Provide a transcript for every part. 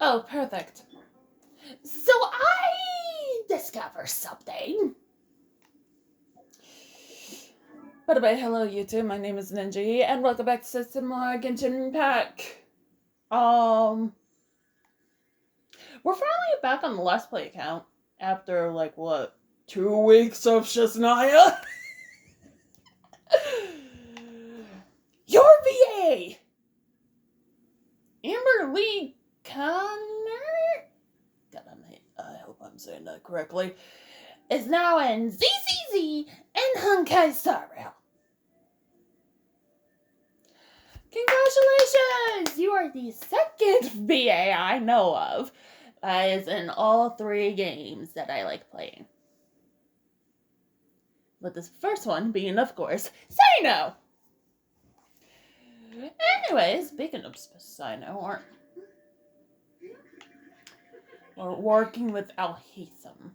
Oh, perfect. So I discover something. By the way, hello YouTube, my name is Ninja, and welcome back to some more Genshin Impact. Um, we're finally back on the Let's Play account after, like, what, 2 weeks of Snezhnaya? Your VA! Amber Lee Connor? God, I hope I'm saying that correctly. Is now in ZZZ and Honkai Star Rail. Congratulations! You are the second VA I know of that is in all 3 games that I like playing. With this first one being, of course, Sino! Anyways, speaking of Sino, we're working with Alhaitham.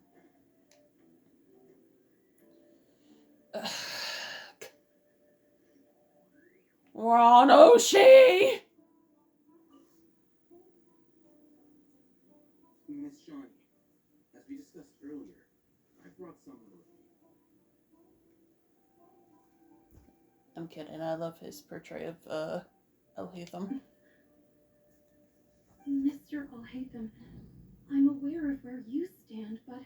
We're on Oshie! Miss Shawnee, as we discussed earlier, I brought someone with me. I'm kidding, I love his portrayal of Alhaitham. Mr. Alhaitham, I'm aware of where you stand, but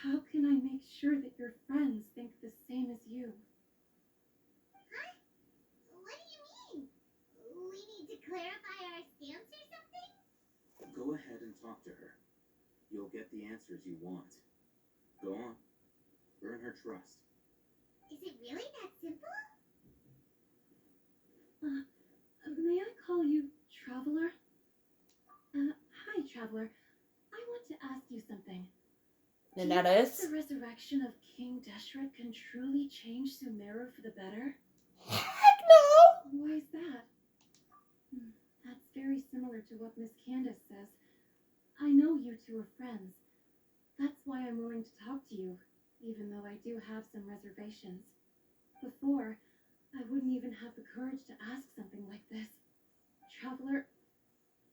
how can I make sure that your friends think the same as you? Huh? What do you mean? We need to clarify our stance or something? Go ahead and talk to her. You'll get the answers you want. Go on. Earn her trust. Is it really that simple? May I call you Traveler? Hi, Traveler. I want to ask you something. And Do that you is? think the resurrection of King Deshret can truly change Sumeru for the better? Heck no! Why is that? That's very similar to what Miss Candace says. I know you two are friends. That's why I'm willing to talk to you, even though I do have some reservations. Before, I wouldn't even have the courage to ask something like this. Traveler,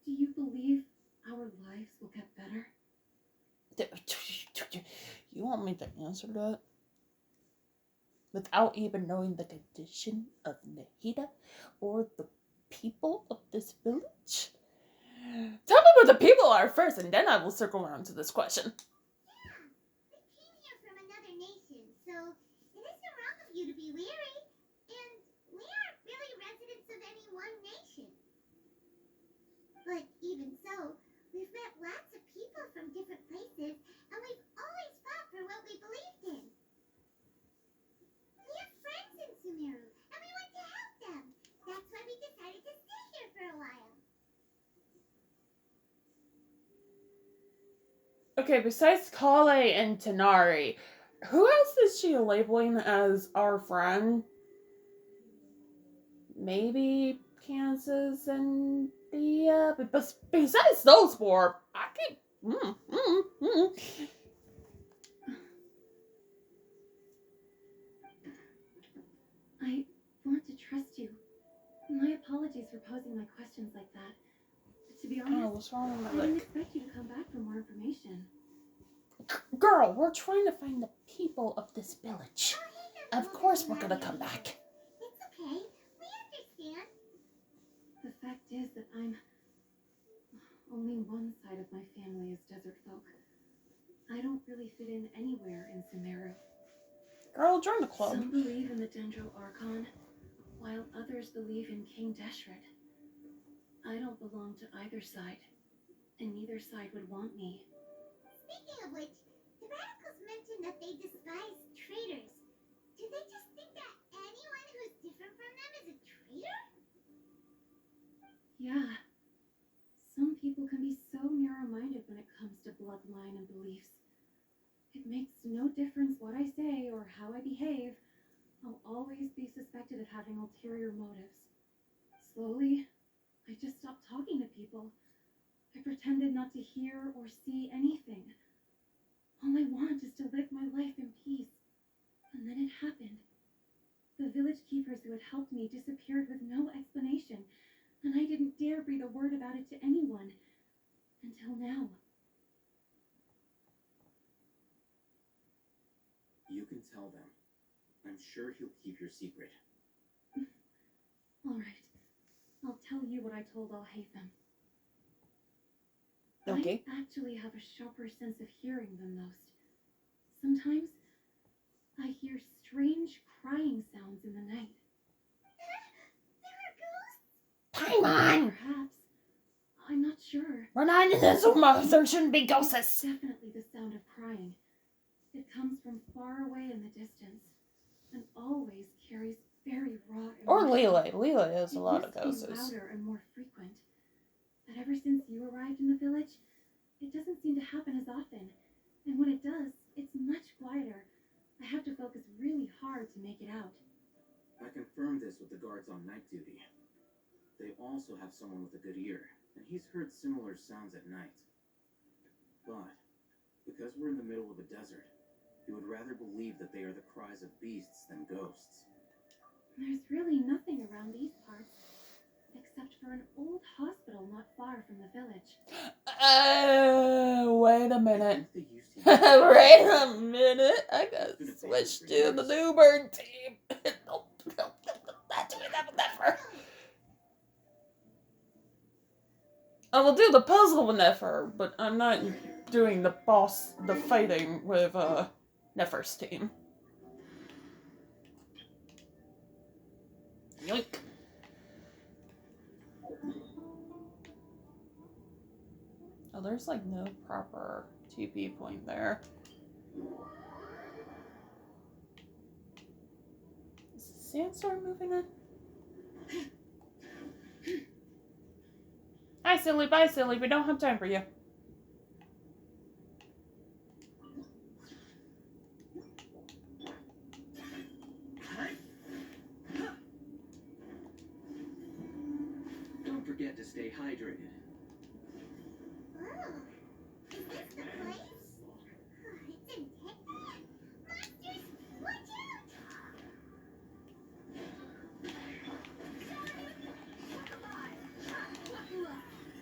do you believe our lives will get better? You want me to answer that? Without even knowing the condition of Nahida or the people of this village? Tell me what the people are first, and then I will circle around to this question. Yeah, we came here from another nation, so it isn't wrong of you to be weary. And we aren't really residents of any one nation. But even so, we've met lots of people from different places, and we've always fought for what we believed in. We have friends in Sumeru, and we want to help them. That's why we decided to stay here for a while. Okay, besides Kale and Tanari, who else is she labeling as our friend? Maybe Kansas and Dia, but besides those 4, I can. I want to trust you. My apologies for posing my questions like that. But to be honest, Oh, what's wrong with my I didn't leg? expect you to come back for more information. Girl, we're trying to find the people of this village. Oh, Of course we're gonna come back. It's okay. We understand. The fact is that only one side of my family is desert folk. I don't really fit in anywhere in Sumeru. Girl, join the club. Some believe in the Dendro Archon, while others believe in King Deshret. I don't belong to either side, and neither side would want me. Speaking of which, the radicals mentioned that they despise traitors. Do they just think that anyone who's different from them is a traitor? Yeah. Some people can be so narrow-minded when it comes to bloodline and beliefs. It makes no difference what I say or how I behave. I'll always be suspected of having ulterior motives. Slowly, I just stopped talking to people. I pretended not to hear or see anything. All I want is to live my life in peace. And then it happened. The village keepers who had helped me disappeared with no explanation, and I didn't dare breathe a word about it to anyone. until now. You can tell them. I'm sure he'll keep your secret. All right, I'll tell you what I told Al Haytham. Okay. I actually have a sharper sense of hearing than most. Sometimes I hear strange crying sounds in the night. There are ghosts? Paimon! Perhaps. I'm not sure. We're not in the Zuma. There shouldn't be ghosts. Definitely the sound of crying. It comes from far away in the distance and always carries very raw Or emotion. Leela. Leela has a lot of It used to be ghosts. louder and more frequent. But ever since you arrived in the village, it doesn't seem to happen as often. And when it does, it's much quieter. I have to focus really hard to make it out. I confirmed this with the guards on night duty. They also have someone with a good ear, and he's heard similar sounds at night. But, because we're in the middle of a desert, he would rather believe that they are the cries of beasts than ghosts. There's really nothing around these parts, except for an old hospital not far from the village. Wait a I minute. think they used to use Wait a minute. I gotta switch to the new bird team. Don't not doing that with Nefer. I will do the puzzle with Nefer, but I'm not doing the fighting with Nefer's team. Yoink. Oh, there's like no proper TP point there. Is the sandstorm moving in? Hi, silly. Bye, silly. We don't have time for you. Don't forget to stay hydrated. Oh, is this the place? It's infected. Monsters, watch out!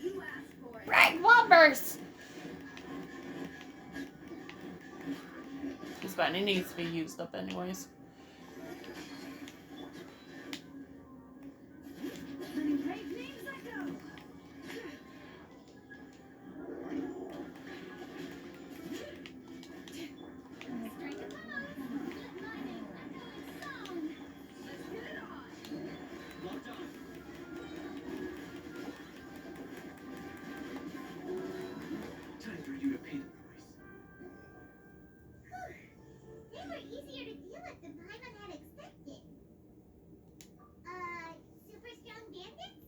You asked for it. Red Wobbers! It's fine. It needs to be used up anyways. Time for you to pay the price. They were easier to deal with than Paimon had expected. Super strong bandits?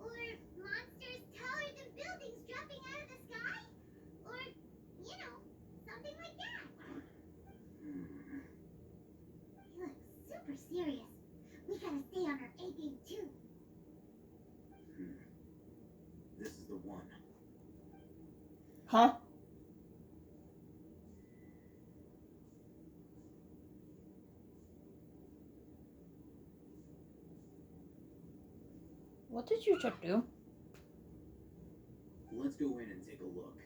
Or monsters taller than buildings dropping out of the sky? Or, something like that. They look super serious. We gotta stay on our A game too. This is the one. Huh? What did you just do? Let's go in and take a look.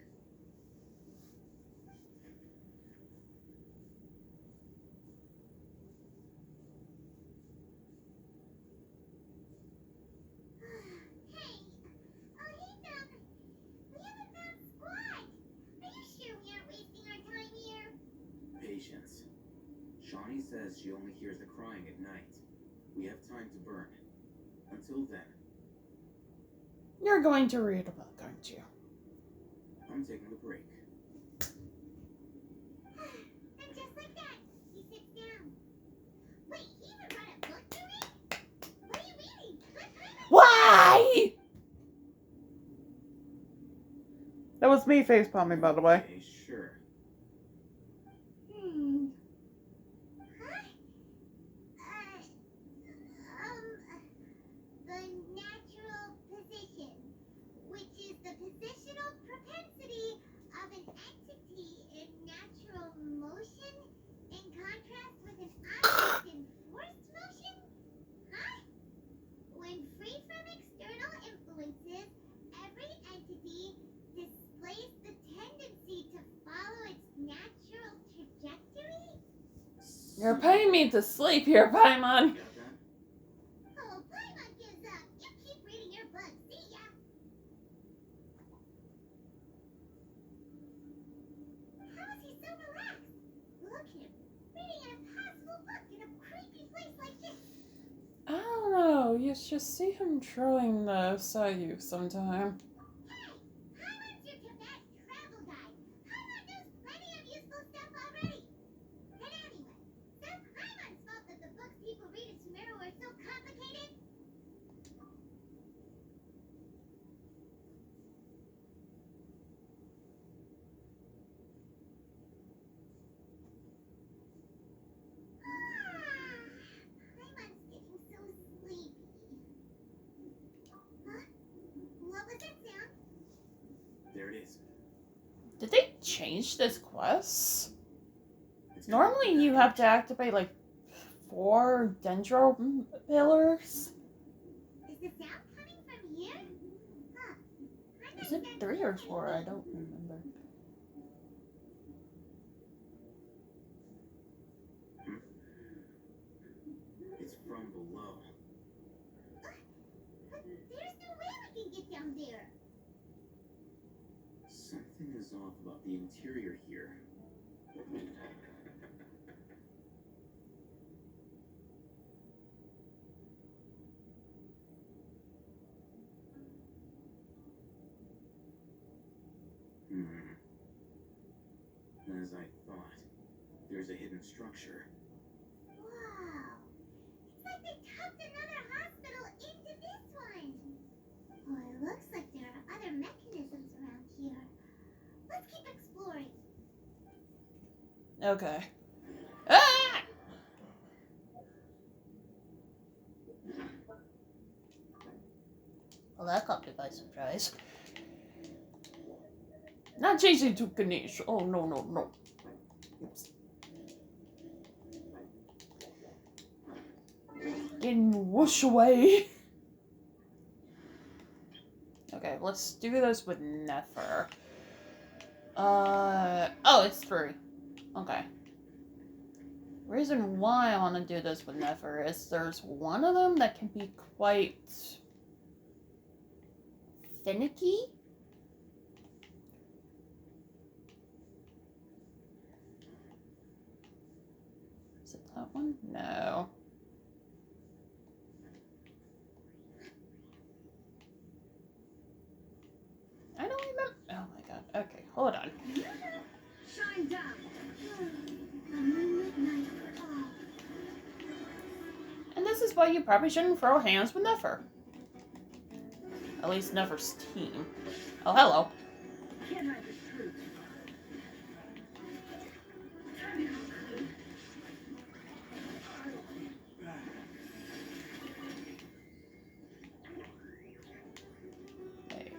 Hey, Ohitham, we haven't found Squad. Are you sure we aren't wasting our time here? Patience. Shawnee says she only hears the crying at night. We have time to burn. Until then, You're going to read a book, aren't you? I'm taking a break. And just like that, he sits down. Wait, he even brought a book to read? What are you reading? Let Paimon. Why? That was me facepalming, by the way. Okay, sure. Huh? The natural position, which is the positional propensity of an entity in natural motion in contrast with an object in forced motion? Huh? When free from external influences, every entity decides You're putting me to sleep here, Paimon. You got that? Oh, Paimon gives up. You keep reading your book. See ya. How is he so relaxed? Look at him, reading an impossible book in a creepy place like this. I don't know. You should see him throwing this at you sometime. Hey, Paimon's your Tibet travel guide. Paimon knows plenty of useful stuff already. And anyway, so Paimon's fault that the books people read in Sumeru are so complicated? Paimon's getting so sleepy. Huh? What was that sound? There it is. Did they change this quest? It's Normally you have to activate like 4 dendro pillars. Is the sound coming from here? Huh. Is it 3 or 4? I don't remember. It's from below. But there's no way we can get down there. Something is off about the interior here. As I thought, there's a hidden structure. Wow. It's like they tucked another hospital into this one. Well, it looks like there are other mechanisms around here. Let's keep exploring. Okay. Ah! Well, that caught me by surprise. Not chasing to Ganesh. Oh, no, no, no. Oops. Getting whoosh away. Okay, let's do this with Nefer. Oh, it's 3. Okay. Reason why I want to do this with Nefer is there's one of them that can be quite finicky. Is it that one? No. I don't remember. Oh my god. Okay, hold on. Shine down. A moonlit night. Oh. And this is why you probably shouldn't throw hands with Nefer. At least Nefer's team. Oh, hello. Can't hide the truth. Wait.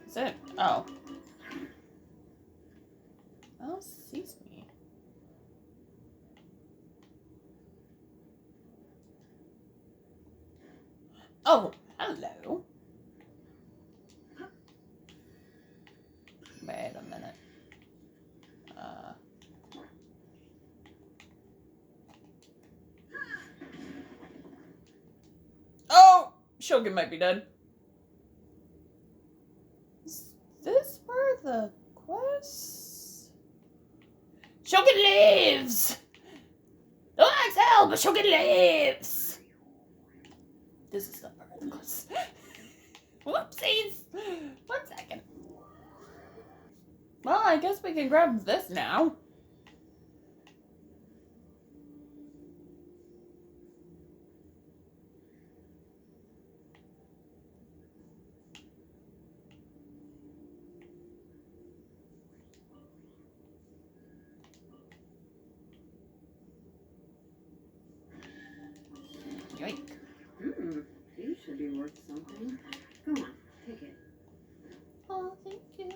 Is it? Oh. Oh, sees me. Oh, hello. Wait a minute. Oh! Shogun might be dead. Is this part of the quest? Shogun lives! Don't ask hell, but Shogun lives! This is not part of the quest. Whoopsies! 1 second. Well, I guess we can grab this now. Yoink. You should be worth something. Go on, take it. Oh, thank you.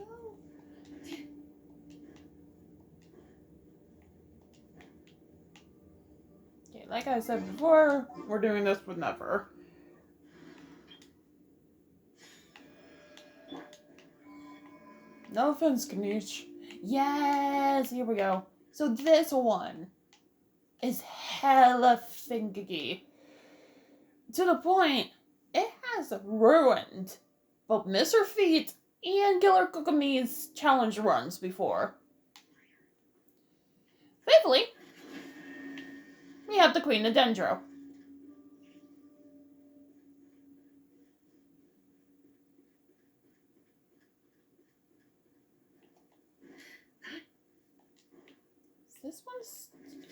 Okay, like I said before, we're doing this with Nefer. No offense, Kanish. Yes, here we go. So this one. is hella fingigy. To the point, it has ruined both Mr. Feet and Killer Kokomi's challenge runs before. Thankfully, we have the Queen of Dendro.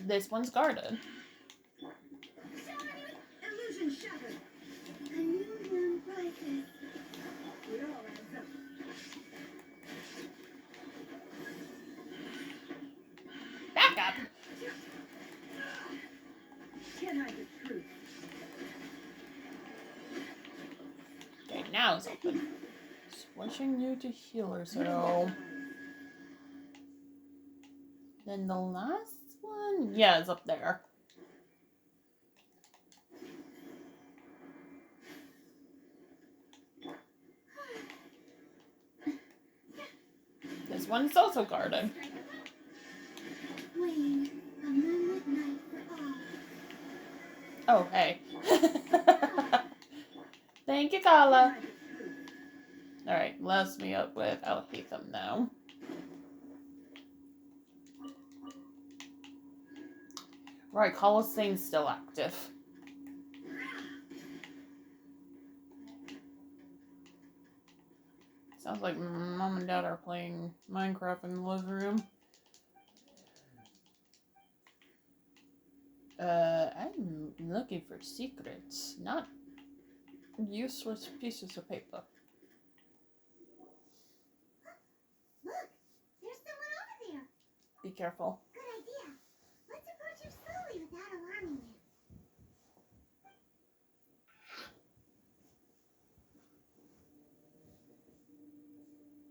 This one's guarded. Illusion shattered. A new moon rises. It all adds up. Back up. Can't hide the truth. Okay, now it's open. Switching you to healer, so. Then the last one? Yeah, it's up there. This one's also guarded. Wayne, a moonlit night for all. Oh, hey. Thank you, Kala. Alright, last me up with I'll hate them now. Right, Coliseum's still active. Sounds like Mom and Dad are playing Minecraft in the living room. I'm looking for secrets, not useless pieces of paper. Look, there's someone over there. Be careful. Good idea. Let's approach him slowly without alarming him.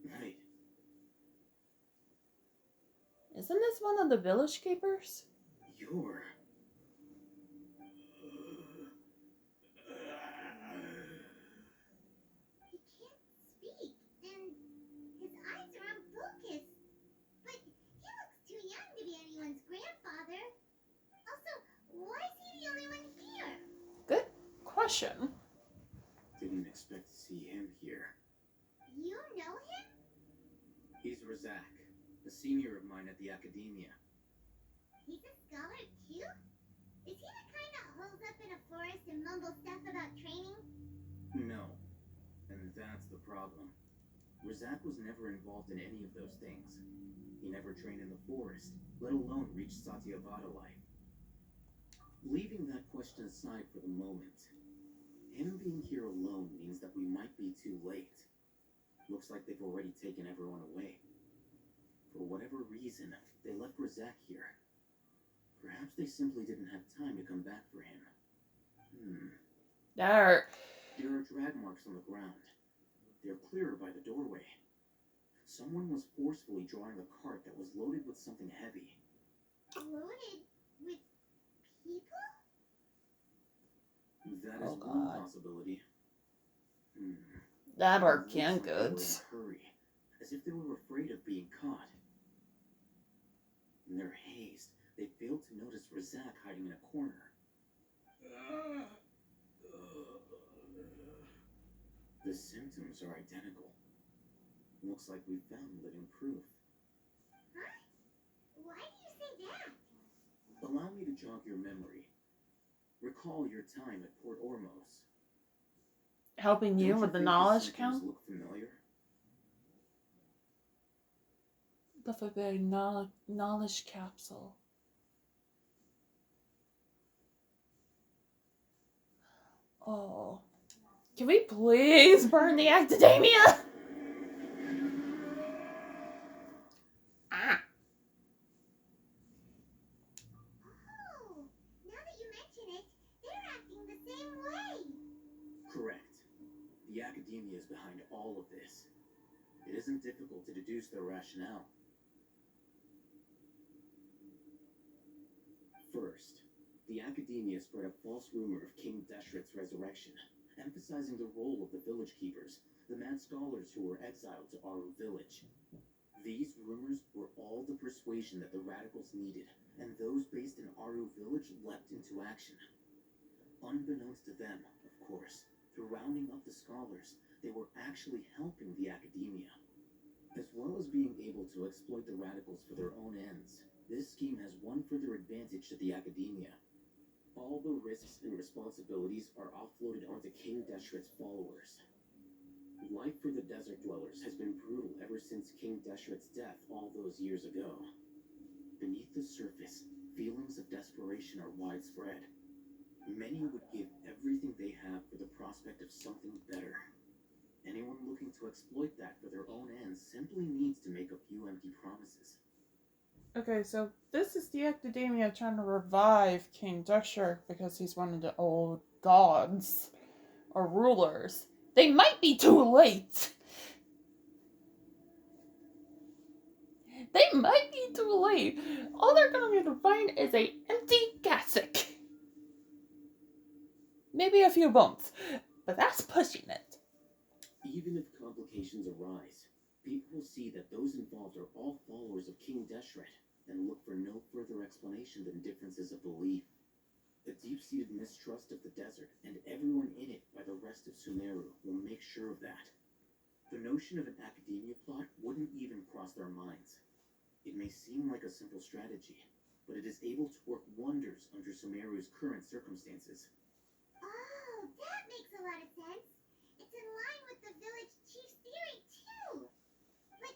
Wait, Isn't this one of the village keepers? you're... He can't speak, and his eyes are unfocused. But he looks too young to be anyone's grandfather. Also, why is he the only one here? Good question. Didn't expect to see him here. You know him? He's Razak, a senior of mine at the academia. He's a scholar too? Is he the kind that holds up in a forest and mumbles stuff about training? No, and that's the problem. Razak was never involved in any of those things. He never trained in the forest, let alone reach Satyavada life. Leaving that question aside for the moment, him being here alone means that we might be too late. Looks like they've already taken everyone away. For whatever reason, they left Razak here. Perhaps they simply didn't have time to come back for him. There. There are drag marks on the ground. They're clearer by the doorway. Someone was forcefully drawing a cart that was loaded with something heavy. Loaded with people? That Oh, is one God. possibility. That or It looks canned like they were in goods. a hurry, as if they were afraid of being caught. In their haste, they failed to notice Razak hiding in a corner. The symptoms are identical. Looks like we found living proof. Huh? Why do you say that? Allow me to jog your memory. Recall your time at Port Ormos. Helping you Don't with the think knowledge symptoms count? look familiar? The forbidden knowledge capsule. Oh. Can we please burn the academia? Ah. Oh, now that you mention it, they're acting the same way. Correct. The academia is behind all of this. It isn't difficult to deduce their rationale. First, the academia spread a false rumor of King Deshret's resurrection, emphasizing the role of the village keepers, the mad scholars who were exiled to Aru village. These rumors were all the persuasion that the radicals needed and those based in Aru Village leapt into action. Unbeknownst to them, of course, through rounding up the scholars, they were actually helping the academia. As well as being able to exploit the radicals for their own ends, this scheme has one further advantage to the academia. All the risks and responsibilities are offloaded onto King Deshret's followers. Life for the desert dwellers has been brutal ever since King Deshret's death all those years ago. Beneath the surface, feelings of desperation are widespread. Many would give everything they have for the prospect of something better. Anyone looking to exploit that for their own ends simply needs to make a few empty promises. Okay, so this is the academia trying to revive King Deshret because he's one of the old gods or rulers. They might be too late. They might be too late. All they're gonna be able to find is a empty cassock. Maybe a few bones, but that's pushing it. Even if complications arise, people will see that those involved are all followers of King Deshret and look for no further explanation than differences of belief. The deep-seated mistrust of the desert and everyone in it by the rest of Sumeru will make sure of that. The notion of an academia plot wouldn't even cross their minds. It may seem like a simple strategy, but it is able to work wonders under Sumeru's current circumstances. Oh, that makes a lot of sense. It's in line with the village chief's theory, too. But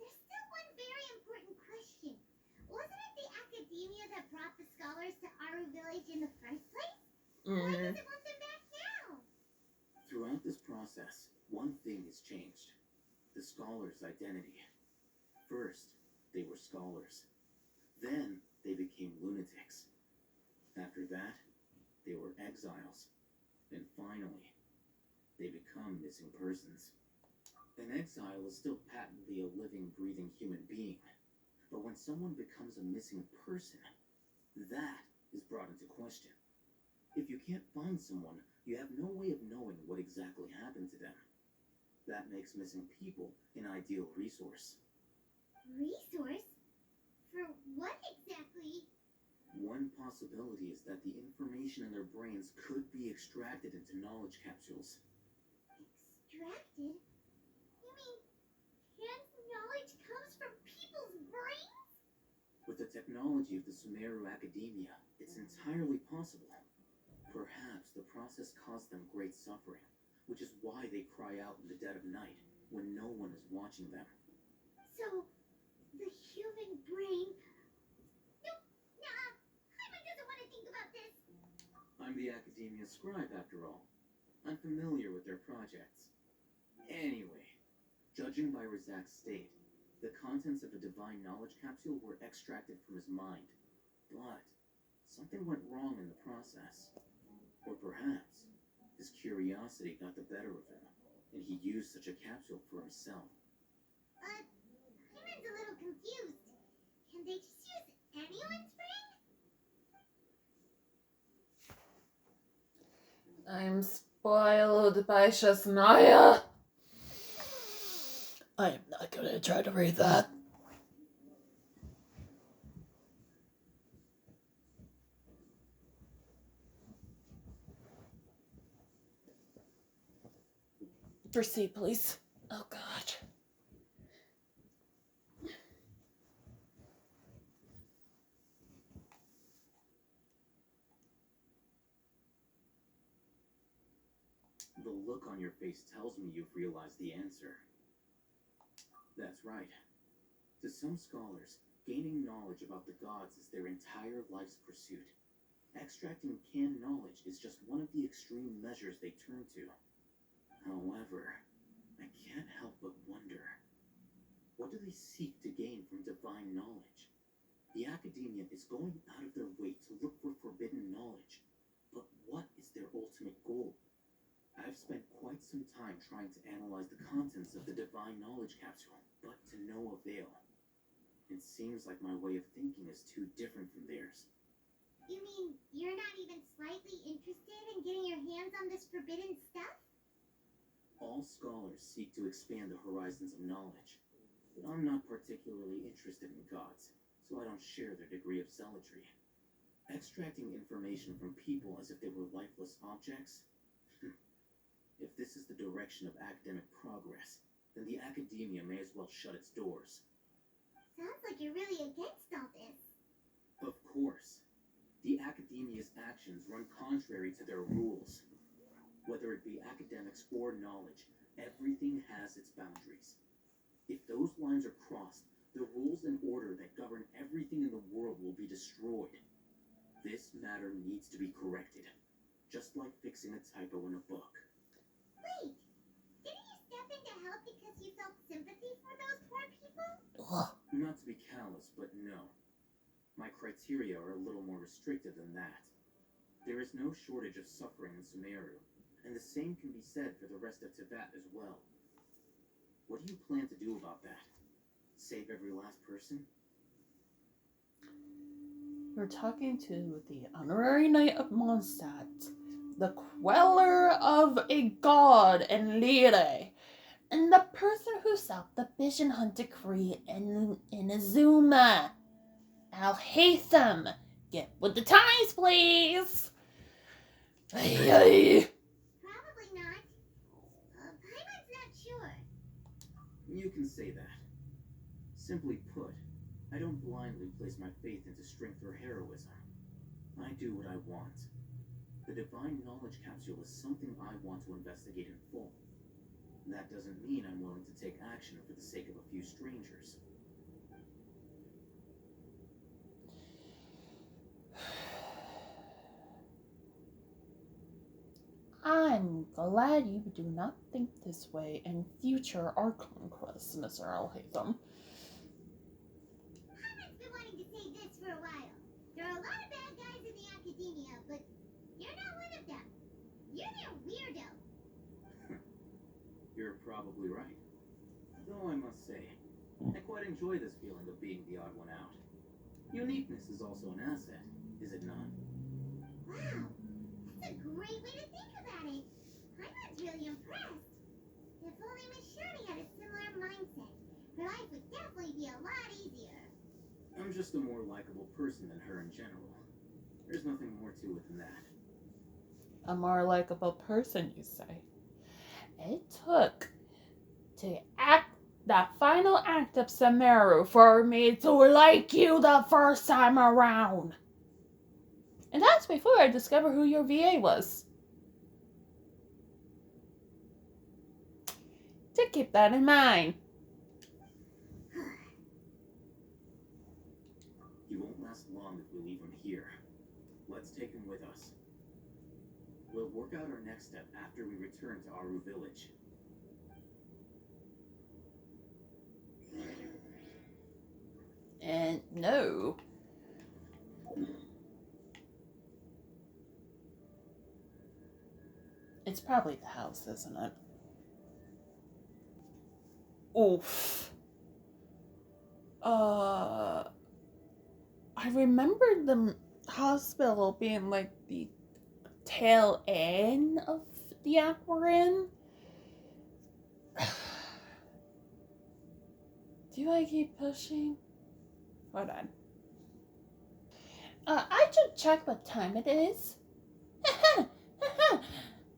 there's still one very important question. Wasn't it the academia that brought the scholars to Aru Village in the first place? Why does it want them back now? Throughout this process, one thing has changed. The scholars' identity. First, they were scholars. Then, they became lunatics. After that, they were exiles. And finally, they become missing persons. An exile is still patently a living, breathing human being. But when someone becomes a missing person, that is brought into question. If you can't find someone, you have no way of knowing what exactly happened to them. That makes missing people an ideal resource. Resource? For what exactly? One possibility is that the information in their brains could be extracted into knowledge capsules. Extracted? You mean canned knowledge comes from people's brains? With the technology of the Sumeru Academia, it's entirely possible. Perhaps the process caused them great suffering, which is why they cry out in the dead of night when no one is watching them. So, the human brain... Nope, nah, Hyman doesn't want to think about this. I'm the Academia scribe, after all. I'm familiar with their projects. Anyway, judging by Razak's state, the contents of a divine knowledge capsule were extracted from his mind. But something went wrong in the process. Or perhaps his curiosity got the better of him, and he used such a capsule for himself. Hyman's a little confused. Can they just use anyone's brain? I'm spoiled by Snezhnaya. I am not going to try to read that. Proceed, please. Oh, God. The look on your face tells me you've realized the answer. That's right. To some scholars, gaining knowledge about the gods is their entire life's pursuit. Extracting canned knowledge is just one of the extreme measures they turn to. However, I can't help but wonder, what do they seek to gain from divine knowledge? The academia is going out of their way to look for forbidden knowledge, but what is their ultimate goal? I've spent quite some time trying to analyze the contents of the divine knowledge capsule, but to no avail. It seems like my way of thinking is too different from theirs. You mean you're not even slightly interested in getting your hands on this forbidden stuff? All scholars seek to expand the horizons of knowledge, but I'm not particularly interested in gods, so I don't share their degree of zealotry. Extracting information from people as if they were lifeless objects? If this is the direction of academic progress, then the academia may as well shut its doors. Sounds like you're really against all this. Of course. The academia's actions run contrary to their rules. Whether it be academics or knowledge, everything has its boundaries. If those lines are crossed, the rules and order that govern everything in the world will be destroyed. This matter needs to be corrected, just like fixing a typo in a book. Wait, didn't you step in to help because you felt sympathy for those poor people? Ugh. Not to be callous, but no. My criteria are a little more restrictive than that. There is no shortage of suffering in Sumeru, and the same can be said for the rest of Teyvat as well. What do you plan to do about that? Save every last person? You're talking to the honorary knight of Mondstadt, the queller of a god in Lire, and the person who sought the Vision Hunt decree in Inazuma. Al-Haytham, get with the times, please! Ay. Probably not. Paimon's not sure. You can say that. Simply put, I don't blindly place my faith into strength or heroism. I do what I want. The Divine Knowledge Capsule is something I want to investigate in full. That doesn't mean I'm willing to take action for the sake of a few strangers. I'm glad you do not think this way in future art conquests, Mr. Al-Haytham. Paimon's been wanting to say this for a while. There are a lot of bad guys in the academia, but you're not one of them. You're their weirdo. You're probably right. Though I must say, I quite enjoy this feeling of being the odd one out. Uniqueness is also an asset, is it not? Wow, that's a great way to think about it. Paimon's really impressed. If only Miss Shirley had a similar mindset, her life would definitely be a lot easier. I'm just a more likable person than her in general. There's nothing more to it than that. A more likable person, you say. It took to act the final act of Sumeru for me to like you the first time around. And that's before I discovered who your VA was. To keep that in mind. He won't last long if we leave him here. Let's take him with us. We'll work out our next step after we return to Aru Village. And no. It's probably the house, isn't it? Oof. I remember the hospital being like the tail end of the act we're in. Do I keep pushing? Hold on. I should check what time it is.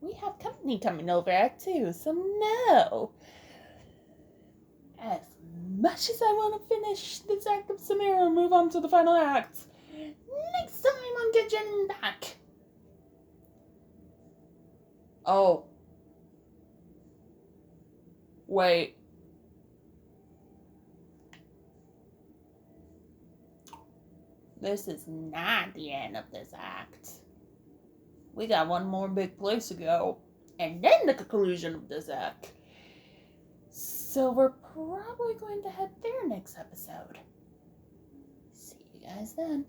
We have company coming over at 2, so no. As much as I want to finish this act of Sumeru and move on to the final act, next time on Genshin Impact. Oh. Wait. This is not the end of this act. We got one more big place to go, and then the conclusion of this act. So we're probably going to head there next episode. See you guys then.